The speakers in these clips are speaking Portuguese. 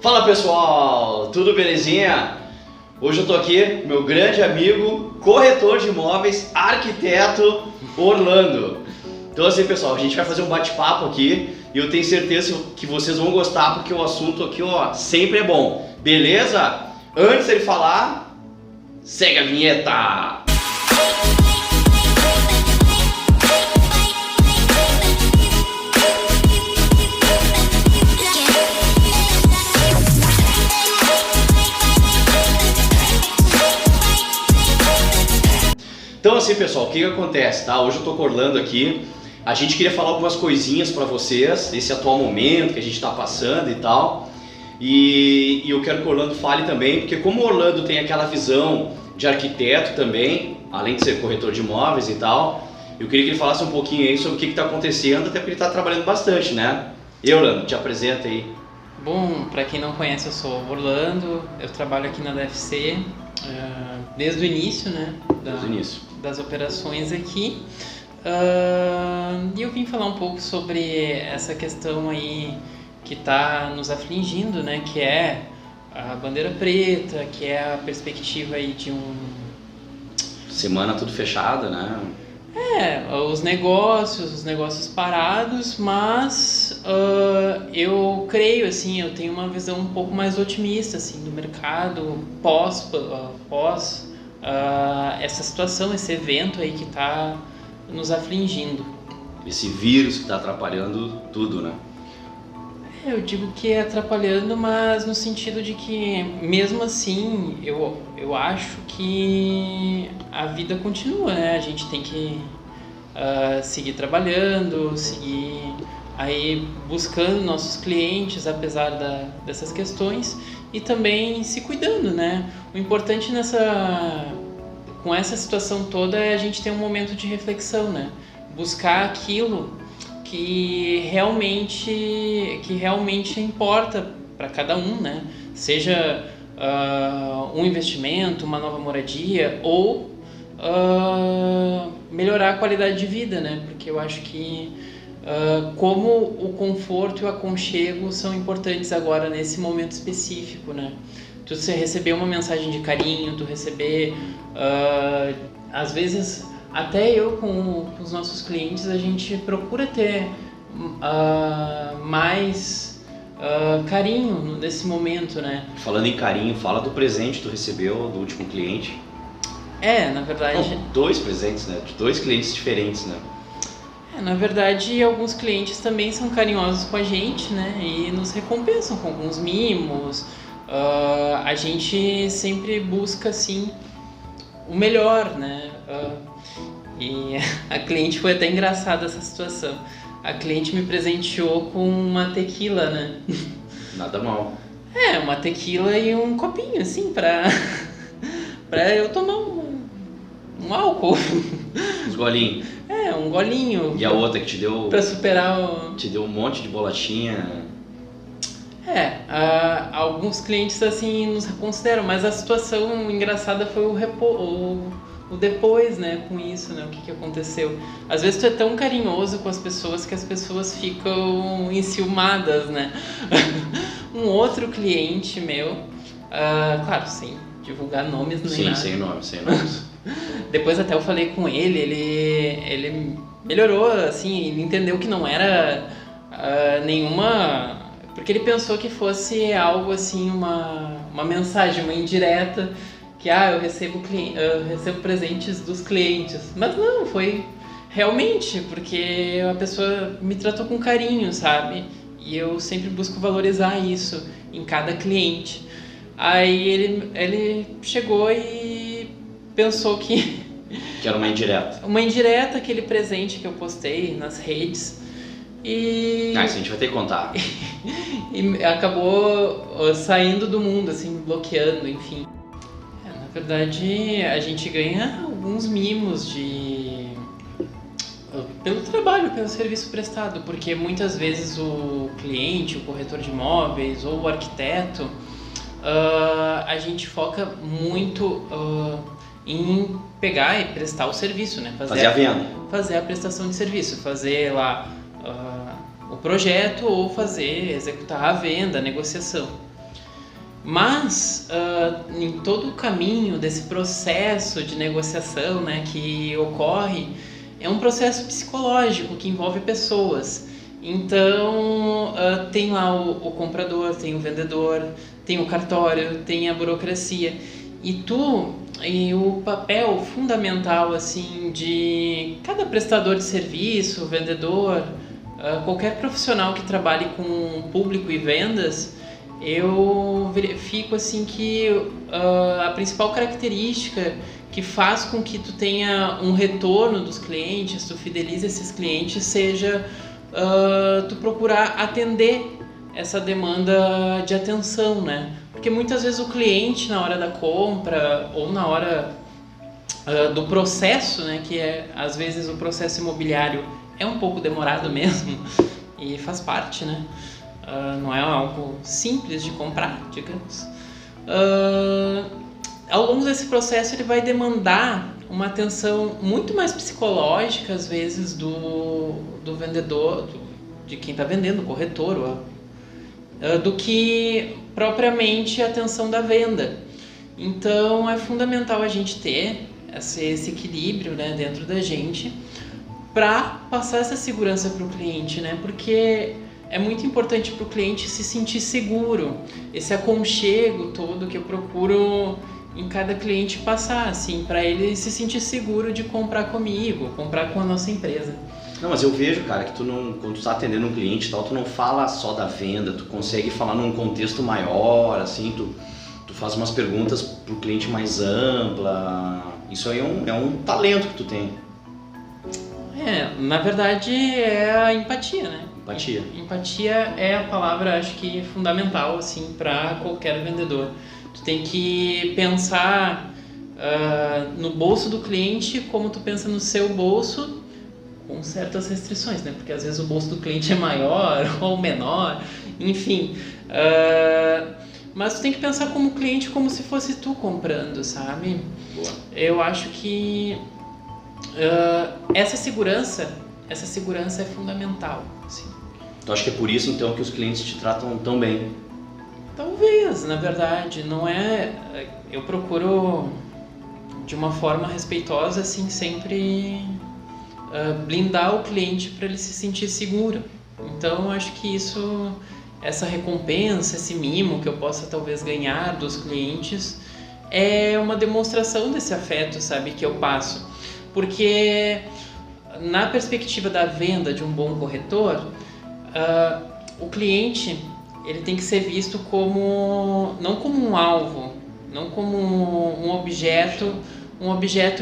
Fala pessoal, tudo belezinha? Hoje eu tô aqui com meu grande amigo, corretor de imóveis, arquiteto Orlando. Então assim pessoal, a gente vai fazer um bate-papo aqui e eu tenho certeza que vocês vão gostar porque o assunto aqui ó, sempre é bom, beleza? Antes dele falar, segue a vinheta! Então assim pessoal, o que acontece, tá? Hoje eu tô com o Orlando aqui, a gente queria falar algumas coisinhas pra vocês, desse atual momento que a gente tá passando e tal. E eu quero que o Orlando fale também, porque como o Orlando tem aquela visão de arquiteto também, além de ser corretor de imóveis e tal, eu queria que ele falasse um pouquinho aí sobre o que está acontecendo, até porque ele está trabalhando bastante, né? E Orlando, te apresenta aí. Bom, para quem não conhece, eu sou o Orlando, eu trabalho aqui na DFC desde o início, né? Das operações aqui. E eu vim falar um pouco sobre essa questão aí que está nos afligindo, né? Que é a bandeira preta, que é a perspectiva aí de Semana tudo fechada, né? Os negócios parados, mas eu creio, assim, eu tenho uma visão um pouco mais otimista, assim, do mercado pós essa situação, esse evento aí que está nos afligindo. Esse vírus que está atrapalhando tudo, né? Eu digo que é atrapalhando, mas no sentido de que, mesmo assim, eu acho que a vida continua, né? A gente tem que seguir trabalhando, seguir aí buscando nossos clientes, apesar dessas questões, e também se cuidando, né? O importante com essa situação toda é a gente ter um momento de reflexão, né? Buscar aquilo que realmente importa para cada um, né? Seja um investimento, uma nova moradia ou melhorar a qualidade de vida, né? Porque eu acho que como o conforto e o aconchego são importantes agora nesse momento específico, né? Tu receber uma mensagem de carinho, tu receber às vezes até eu com os nossos clientes a gente procura ter mais carinho nesse momento, né? Falando em carinho, fala do presente que tu recebeu do último cliente. Na verdade... Não, 2 presentes, né? De 2 clientes diferentes, né? Na verdade, alguns clientes também são carinhosos com a gente, né? E nos recompensam com alguns mimos. A gente sempre busca, assim, o melhor, né? E a cliente, foi até engraçada essa situação. A cliente me presenteou com uma tequila, né? Nada mal. Uma tequila e um copinho, assim, pra eu tomar um álcool. Uns golinhos. Um golinho. E a outra que te deu... Pra superar Te deu um monte de bolachinha. Alguns clientes, assim, nos consideram, mas a situação engraçada foi o depois, né, com isso, né, o que aconteceu. Às vezes tu é tão carinhoso com as pessoas que as pessoas ficam enciumadas, né. Um outro cliente meu, claro, sem divulgar nomes nem nada. Sim, sem nomes. Depois até eu falei com ele melhorou, assim, ele entendeu que não era nenhuma... Porque ele pensou que fosse algo assim, uma mensagem, uma indireta, que eu recebo presentes dos clientes. Mas não, foi realmente, porque a pessoa me tratou com carinho, sabe? E eu sempre busco valorizar isso em cada cliente. Aí ele chegou e pensou que era uma indireta. Uma indireta, aquele presente que eu postei nas redes. Isso a gente vai ter que contar. E acabou saindo do mundo, assim, bloqueando, enfim. Na verdade, a gente ganha alguns mimos pelo trabalho, pelo serviço prestado, porque muitas vezes o cliente, o corretor de imóveis ou o arquiteto, a gente foca muito em pegar e prestar o serviço, né? Fazer a venda. Fazer a prestação de serviço, fazer lá o projeto ou executar a venda, a negociação. Mas em todo o caminho desse processo de negociação, né, que ocorre, é um processo psicológico que envolve pessoas. Então tem lá o comprador, tem o vendedor, tem o cartório, tem a burocracia. E o papel fundamental assim de cada prestador de serviço, vendedor, qualquer profissional que trabalhe com público e vendas, eu verifico assim que a principal característica que faz com que tu tenha um retorno dos clientes, tu fidelize esses clientes, seja tu procurar atender essa demanda de atenção, né? Porque muitas vezes o cliente, na hora da compra ou na hora do processo, né, que às vezes o processo imobiliário é um pouco demorado mesmo e faz parte, né? Não é algo simples de comprar, digamos. Ao longo desse processo ele vai demandar uma atenção muito mais psicológica, às vezes, do vendedor, de quem está vendendo, o corretor, do que propriamente a atenção da venda. Então é fundamental a gente ter esse equilíbrio, né, dentro da gente para passar essa segurança para o cliente, né? Porque é muito importante para o cliente se sentir seguro, esse aconchego todo que eu procuro em cada cliente passar, assim, para ele se sentir seguro de comprar comigo, comprar com a nossa empresa. Não, mas eu vejo, cara, que quando tu tá atendendo um cliente e tal, tu não fala só da venda, tu consegue falar num contexto maior, assim, tu faz umas perguntas pro cliente mais ampla. Isso aí é um talento que tu tem. Na verdade é a empatia, né? Empatia. Empatia é a palavra, acho que fundamental, assim, para qualquer vendedor. Tu tem que pensar no bolso do cliente como tu pensa no seu bolso, com certas restrições, né? Porque às vezes o bolso do cliente é maior ou menor, enfim. Mas tu tem que pensar como cliente, como se fosse tu comprando, sabe? Boa. Eu acho que essa segurança é fundamental, assim. Tu acha que é por isso, então, que os clientes te tratam tão bem? Talvez, na verdade, não é... Eu procuro, de uma forma respeitosa, assim, sempre blindar o cliente para ele se sentir seguro. Então, acho que essa recompensa, esse mimo que eu possa talvez ganhar dos clientes é uma demonstração desse afeto, sabe, que eu passo. Porque na perspectiva da venda de um bom corretor, o cliente ele tem que ser visto não como um alvo, não como um objeto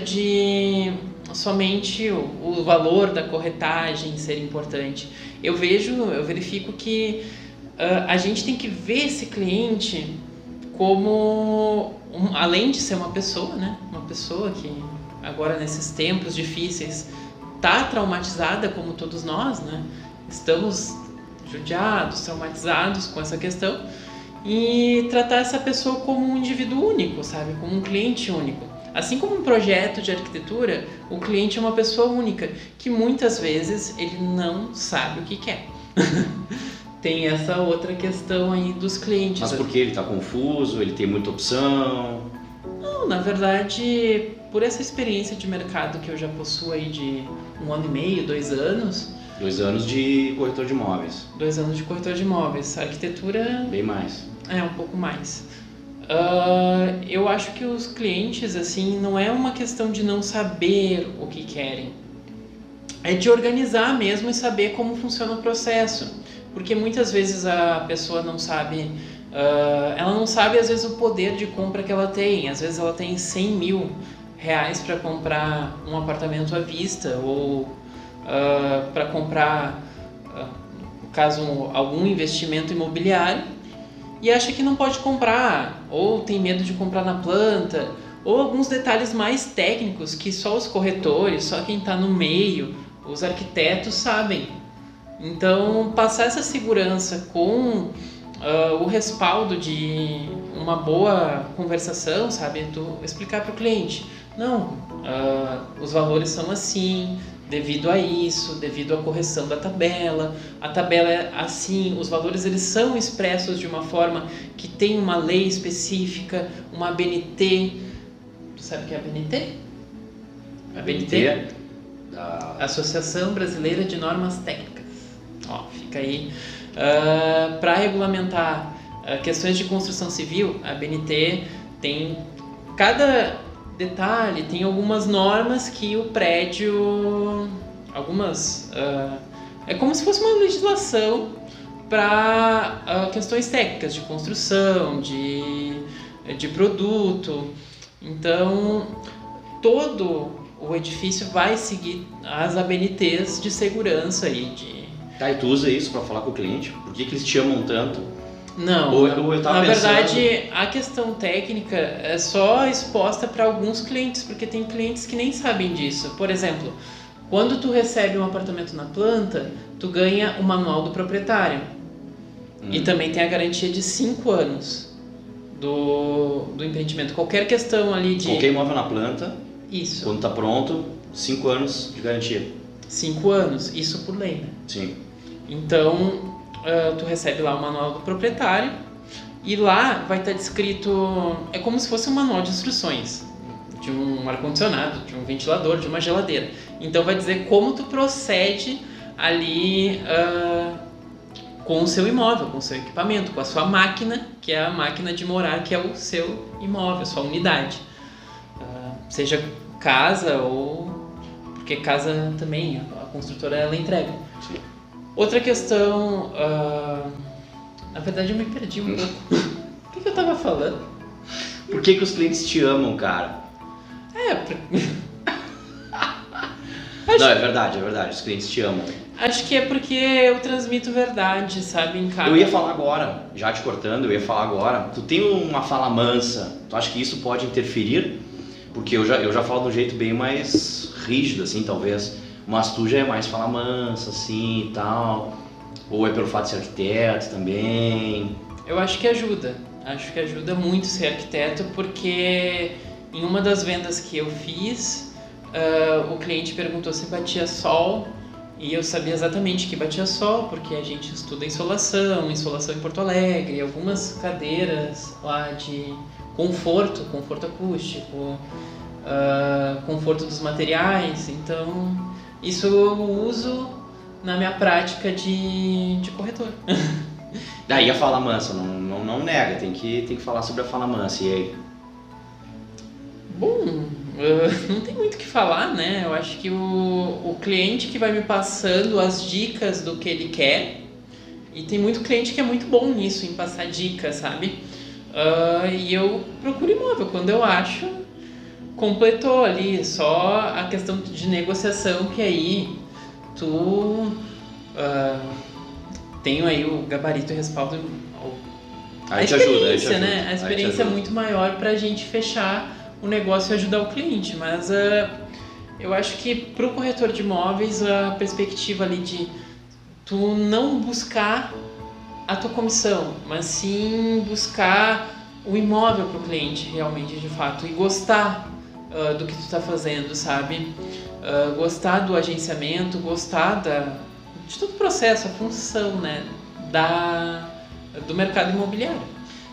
de somente o valor da corretagem ser importante. Eu verifico que a gente tem que ver esse cliente como, além de ser uma pessoa, né? Uma pessoa que agora nesses tempos difíceis está traumatizada como todos nós, né? Estamos judiados, traumatizados com essa questão, e tratar essa pessoa como um indivíduo único, sabe? Como um cliente único. Assim como um projeto de arquitetura, o cliente é uma pessoa única, que muitas vezes ele não sabe o que quer. Tem essa outra questão aí dos clientes. Mas por que ele está confuso? Ele tem muita opção? Não, na verdade, por essa experiência de mercado que eu já possuo aí de 1 ano e meio, 2 anos... 2 anos de corretor de imóveis. 2 anos de corretor de imóveis. A arquitetura... Bem mais. Um pouco mais. Eu acho que os clientes, assim, não é uma questão de não saber o que querem. É de organizar mesmo e saber como funciona o processo. Porque muitas vezes a pessoa não sabe... ela não sabe, às vezes, o poder de compra que ela tem. Às vezes ela tem 100 mil reais para comprar um apartamento à vista ou para comprar, no caso, algum investimento imobiliário, e acha que não pode comprar, ou tem medo de comprar na planta, ou alguns detalhes mais técnicos que só os corretores, só quem está no meio, os arquitetos sabem. Então, passar essa segurança com o respaldo de uma boa conversação, sabe? Tu explicar para o cliente, não, os valores são assim, devido a isso, devido à correção da tabela. A tabela é assim, os valores eles são expressos de uma forma que tem uma lei específica, uma ABNT. Tu sabe o que é ABNT? ABNT? Associação Brasileira de Normas Técnicas. Ó, fica aí. Para regulamentar questões de construção civil, a ABNT tem cada detalhe, tem algumas normas que o prédio, é como se fosse uma legislação para questões técnicas de construção, de produto. Então, todo o edifício vai seguir as ABNTs de segurança e e tu usa isso para falar com o cliente? Por que eles te amam tanto? Não, eu tava na pensando... verdade a questão técnica é só exposta para alguns clientes, porque tem clientes que nem sabem disso. Por exemplo, quando tu recebe um apartamento na planta, tu ganha o manual do proprietário e também tem a garantia de 5 anos do empreendimento. Qualquer questão ali de... Qualquer imóvel na planta, Isso. Quando está pronto, 5 anos de garantia. 5 anos, isso por lei, né? Sim. Então, tu recebe lá o manual do proprietário e lá vai estar descrito, é como se fosse um manual de instruções de um ar-condicionado, de um ventilador, de uma geladeira. Então vai dizer como tu procede ali com o seu imóvel, com o seu equipamento, com a sua máquina, que é a máquina de morar, que é o seu imóvel, a sua unidade. Seja casa ou... porque casa também, a construtora ela entrega. Sim. Outra questão, na verdade eu me perdi um pouco. O que eu tava falando? Por que os clientes te amam, cara? Não, é verdade, os clientes te amam. Acho que é porque eu transmito verdade, sabe, em casa. Eu ia falar agora, já te cortando, tu tem uma fala mansa, tu acha que isso pode interferir? Porque eu já falo de um jeito bem mais rígido, assim, talvez. Mas tu já é mais fala mansa, assim, e tal. Ou é pelo fato de ser arquiteto também. Eu acho que ajuda. Acho que ajuda muito ser arquiteto, porque em uma das vendas que eu fiz, o cliente perguntou se batia sol. E eu sabia exatamente que batia sol, porque a gente estuda insolação em Porto Alegre, algumas cadeiras lá de conforto acústico, conforto dos materiais. Então, isso eu uso na minha prática de corretor. Daí a fala mansa, não nega, tem que falar sobre a fala mansa, e aí? Bom, não tem muito o que falar, né? Eu acho que o cliente que vai me passando as dicas do que ele quer, e tem muito cliente que é muito bom nisso, em passar dicas, sabe? E eu procuro imóvel, quando eu acho, completou ali, só a questão de negociação, que aí tu tem aí o gabarito e respaldo, a experiência, né? A experiência é muito maior pra gente fechar o negócio e ajudar o cliente, mas eu acho que pro corretor de imóveis a perspectiva ali de tu não buscar a tua comissão, mas sim buscar o imóvel pro cliente realmente, de fato, e gostar do que tu tá fazendo, sabe? Gostar do agenciamento, gostar de todo o processo, a função, né, do mercado imobiliário.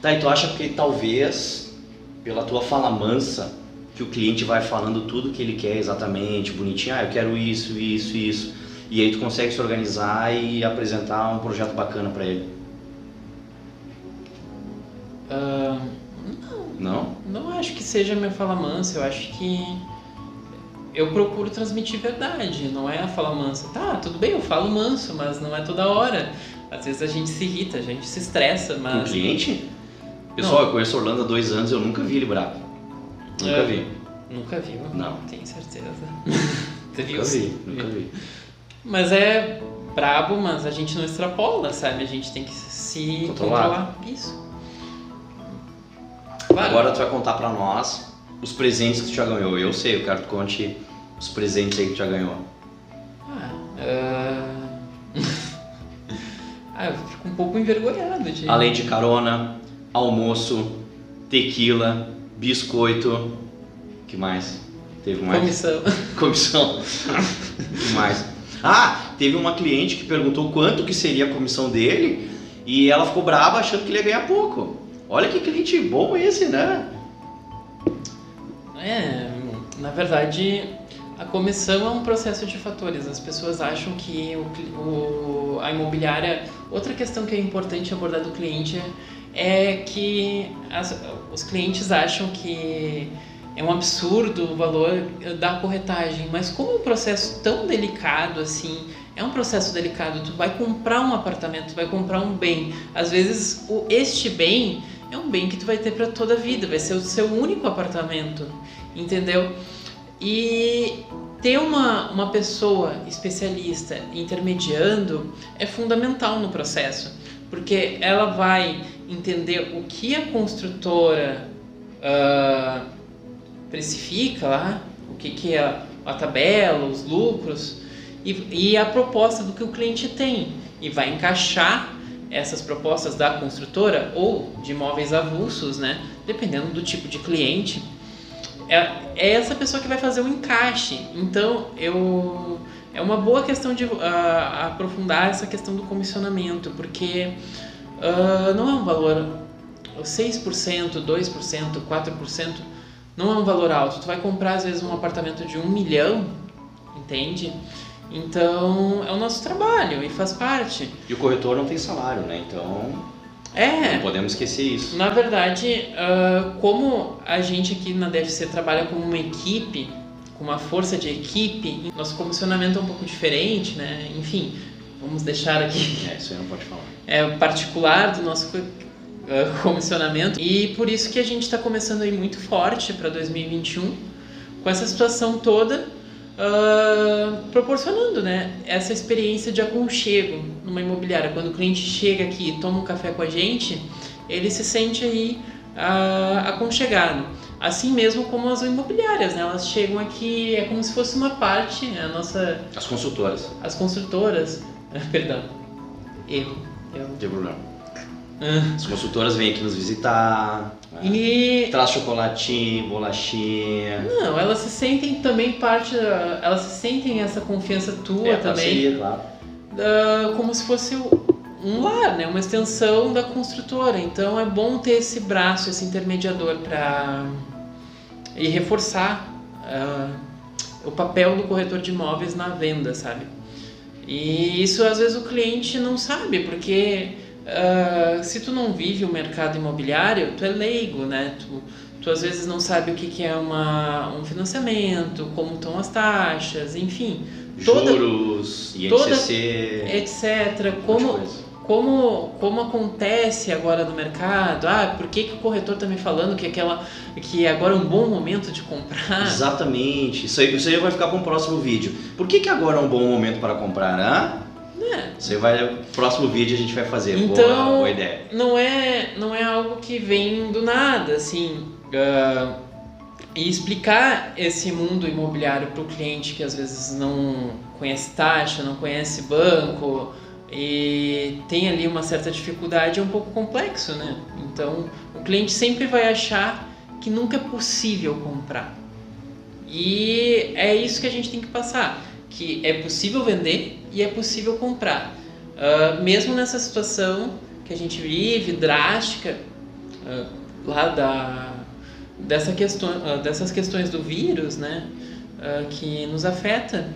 Tá, e tu acha que talvez, pela tua fala mansa, que o cliente vai falando tudo que ele quer exatamente, bonitinho, eu quero isso, e aí tu consegue se organizar e apresentar um projeto bacana para ele? Não acho que seja minha fala mansa, eu acho que eu procuro transmitir verdade, não é a fala mansa. Tá, tudo bem, eu falo manso, mas não é toda hora. Às vezes a gente se irrita, a gente se estressa, mas... Um cliente? Pessoal, eu conheço o Orlando há 2 anos, eu nunca vi ele bravo. Nunca vi. Nunca viu? Não. Tenho certeza. Nunca vi. Mas é brabo, mas a gente não extrapola, sabe? A gente tem que se controlar. Isso. Claro. Agora tu vai contar pra nós os presentes que tu já ganhou. Eu sei, eu quero que tu conte os presentes aí que tu já ganhou. Eu fico um pouco envergonhado de... Além de carona, almoço, tequila, biscoito, que mais? Teve mais? Comissão. Comissão. Demais. Ah, teve uma cliente que perguntou quanto que seria a comissão dele e ela ficou brava achando que ele ia ganhar pouco. Olha que cliente bom esse, né? Na verdade, a comissão é um processo de fatores. As pessoas acham que a imobiliária... Outra questão que é importante abordar do cliente é que os clientes acham que é um absurdo o valor da corretagem, mas como é um processo tão delicado assim, é um processo delicado, tu vai comprar um apartamento, tu vai comprar um bem, às vezes este bem é um bem que tu vai ter para toda a vida, vai ser o seu único apartamento, entendeu? E ter uma pessoa especialista intermediando é fundamental no processo, porque ela vai entender o que a construtora precifica lá, o que é a tabela, os lucros e a proposta do que o cliente tem, e vai encaixar essas propostas da construtora ou de imóveis avulsos, né? Dependendo do tipo de cliente, é essa pessoa que vai fazer o encaixe. Então é uma boa questão de aprofundar essa questão do comissionamento, porque não é um valor 6%, 2%, 4%, não é um valor alto. Tu vai comprar às vezes um apartamento de 1 milhão, entende? Então é o nosso trabalho e faz parte. E o corretor não tem salário, né? Então não podemos esquecer isso. Na verdade, como a gente aqui na DFC trabalha como uma equipe, com uma força de equipe, nosso comissionamento é um pouco diferente, né? Enfim, vamos deixar aqui. Isso aí não pode falar. É o particular do nosso comissionamento, e por isso que a gente está começando aí muito forte para 2021, com essa situação toda, proporcionando, né, essa experiência de aconchego numa imobiliária. Quando o cliente chega aqui e toma um café com a gente, ele se sente aí aconchegado. Assim mesmo como as imobiliárias, né? Elas chegam aqui, é como se fosse uma parte, né? As consultoras. As construtoras, perdão, erro. Não tem problema. As consultoras vêm aqui nos visitar, traz chocolatinho, bolachinha. Não, elas se sentem também parte, elas se sentem essa confiança tua também. Parceria, claro. Como se fosse um lar, né? Uma extensão da construtora. Então é bom ter esse braço, esse intermediador e reforçar o papel do corretor de imóveis na venda, sabe? E isso às vezes o cliente não sabe, porque se tu não vive o mercado imobiliário, tu é leigo, né? Tu às vezes não sabe o que é um financiamento, como estão as taxas, enfim. Juros, INCC, etc. Como acontece agora no mercado? Por que o corretor está me falando que agora é um bom momento de comprar? Exatamente. Isso aí vai ficar para um próximo vídeo. Por que agora é um bom momento para comprar, né? Próximo vídeo a gente vai fazer. Então, boa ideia. Não é algo que vem do nada, assim. E explicar esse mundo imobiliário para o cliente que às vezes não conhece taxa, não conhece banco e tem ali uma certa dificuldade é um pouco complexo, né? Então o cliente sempre vai achar que nunca é possível comprar. E é isso que a gente tem que passar, que é possível vender e é possível comprar. Mesmo nessa situação que a gente vive, drástica, dessas questões do vírus, né, que nos afeta,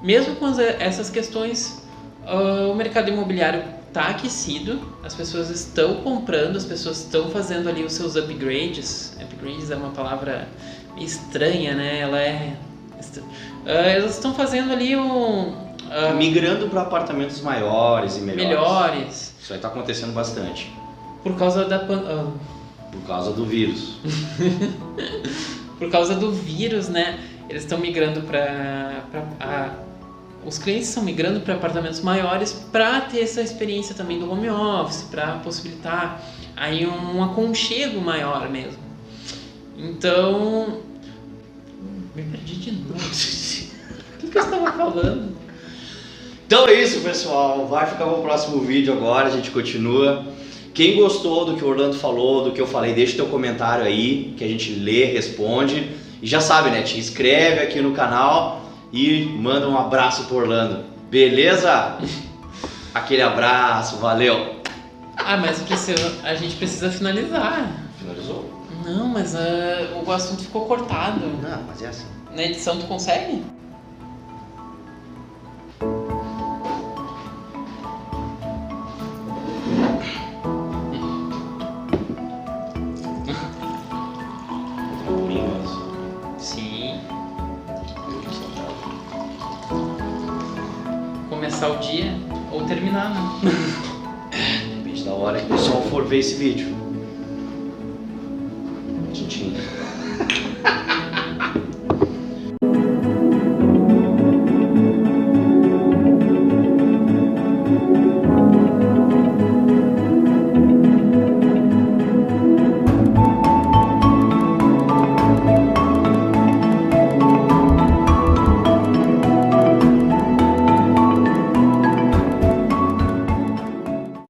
mesmo com essas questões, o mercado imobiliário está aquecido, as pessoas estão comprando, as pessoas estão fazendo ali os seus upgrades. Upgrades é uma palavra estranha, né? Elas estão fazendo ali migrando para apartamentos maiores e melhores. Isso aí está acontecendo bastante. Por causa Por causa do vírus. Por causa do vírus, né? Eles estão migrando os clientes estão migrando para apartamentos maiores para ter essa experiência também do home office, para possibilitar aí um aconchego maior mesmo. Então, me perdi de novo. O que eu estava falando? Então é isso, pessoal. Vai ficar para o próximo vídeo agora, a gente continua. Quem gostou do que o Orlando falou, do que eu falei, deixa o teu comentário aí, que a gente lê, responde. E já sabe, né? Te inscreve aqui no canal e manda um abraço pro Orlando. Beleza? Aquele abraço, valeu! Ah, mas a gente precisa finalizar. Finalizou? Não, mas o assunto ficou cortado. Não, mas é assim. Na edição tu consegue? Sim. Começar o dia ou terminar, né? Depende da hora que o pessoal for ver esse vídeo. Tintim.